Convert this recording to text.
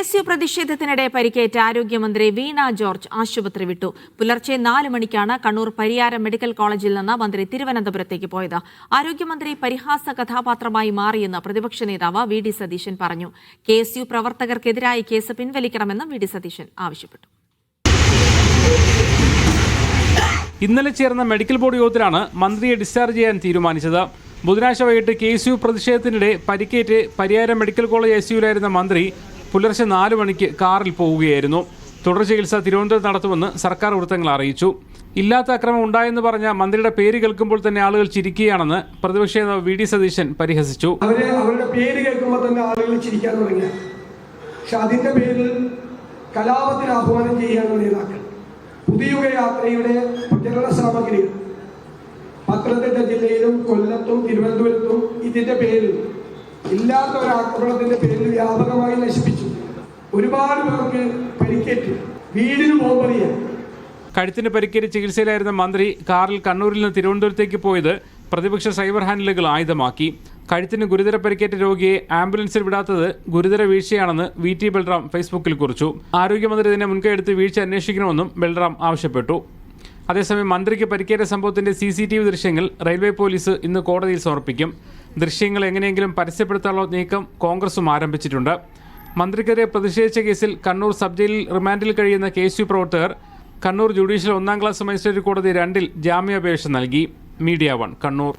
KSU പ്രതിഷേധത്തിനിടെ പരിക്കേറ്റ ആരോഗ്യമന്ത്രി വീണ George ആശുപത്രി വിട്ടു. പുലർച്ചെ 4 മണിക്കാണ് കണ്ണൂർ പരിയാരം മെഡിക്കൽ കോളേജിൽ നിന്ന് മന്ത്രി തിരുവനന്തപുരത്തേക്ക് പോയത്. ആരോഗ്യമന്ത്രി പരിഹാസ കഥാപാത്രമായി മാറിയെന്ന് പ്രതിപക്ഷ നേതാവ് VD സതീശൻ പറഞ്ഞു. KSU പ്രവർത്തകർക്കെതിരായി കേസ് പിൻവലിക്കണമെന്നും VD സതീശൻ ആവശ്യപ്പെട്ടു. ഇന്നലെ ചേർന്ന മെഡിക്കൽ ബോർഡ് യോഗത്തിലാണ് മന്ത്രിയെ ഡിസ്ചാർജ് ചെയ്യാൻ തീരുമാനിച്ചത്. ബുധനാഴ്ച വൈകിട്ട് KSU പ്രതിഷേധത്തിനിടെ പരിക്കേറ്റ് പരിയാരം മെഡിക്കൽ കോളേജ് ICUവിലായിരുന്ന മന്ത്രി പുലർച്ചെ 4 മണിക്ക് കാറിൽ പോവുകയായിരുന്നു. തുടർ ചികിത്സ തിരുവനന്തപുരത്ത് നടത്തുമെന്ന് സർക്കാർ വൃത്തങ്ങൾ അറിയിച്ചു. ഇല്ലാത്ത അക്രമം ഉണ്ടായെന്ന് പറഞ്ഞ മന്ത്രിയുടെ പേര് കേൾക്കുമ്പോൾ തന്നെ ആളുകൾ ചിരിക്കുകയാണെന്ന് പ്രതിപക്ഷ നേതാവ് VD സതീശൻ പരിഹസിച്ചു. അവരുടെ പേര് കേൾക്കുമ്പോൾ തന്നെ ആളുകൾ ചിരിക്കാൻ തുടങ്ങി. പക്ഷെ അതിന്റെ പേരിൽ കലാപത്തിന് ആഹ്വാനം ചെയ്യാനുള്ള നേതാക്കൾ പുതിയുഗ യാത്രയുടെ പ്രചരണ സാമഗ്രികൾ പത്തനംതിട്ട ജില്ലയിലും കൊല്ലത്തും തിരുവനന്തപുരത്തും ഇതിന്റെ പേരിൽ ഇല്ലാത്ത ഒരു ആക്രമണത്തിന്റെ പേരിൽ വ്യാപകമായി നശിപ്പിച്ചു. ഒരുപാട് പേർക്ക് പരിക്കേറ്റ് വീടിന് ബോംബെറിയാൻ. കഴുത്തിന് പരിക്കേറ്റ് ചികിത്സയിലായിരുന്ന മന്ത്രി കാറിൽ കണ്ണൂരിൽ നിന്ന് തിരുവനന്തപുരത്തേക്ക് പോയത് പ്രതിപക്ഷ സൈബർ ഹാൻഡിലുകൾ ആയുധമാക്കി. കഴുത്തിന് ഗുരുതര പരിക്കേറ്റ രോഗിയെ ആംബുലൻസിൽ വിടാത്തത് ഗുരുതര വീഴ്ചയാണെന്ന് VT ബൽറാം ഫേസ്ബുക്കിൽ കുറിച്ചു. ആരോഗ്യമന്ത്രി ഇതിനെ മുൻകൈയെടുത്ത് വീഴ്ച അന്വേഷിക്കണമെന്നും ബൽറാം ആവശ്യപ്പെട്ടു. അതേസമയം മന്ത്രിക്ക് പരിക്കേറ്റ സംഭവത്തിന്റെ CCTV ദൃശ്യങ്ങൾ റെയിൽവേ പോലീസ് ഇന്ന് കോടതിയിൽ സമർപ്പിക്കും. ദൃശ്യങ്ങൾ എങ്ങനെയെങ്കിലും പരസ്യപ്പെടുത്താനുള്ള നീക്കം കോൺഗ്രസും ആരംഭിച്ചിട്ടുണ്ട്. മന്ത്രിക്കെതിരെ പ്രതിഷേധിച്ച കേസിൽ കണ്ണൂർ സബ് ജയിലിൽ റിമാൻഡിൽ കഴിയുന്ന KSU പ്രവർത്തകർ കണ്ണൂർ ജുഡീഷ്യൽ 1ാം ക്ലാസ് മജിസ്ട്രേറ്റ് കോടതി 2 ജാമ്യാപേക്ഷ നൽകി. മീഡിയ 1 കണ്ണൂർ.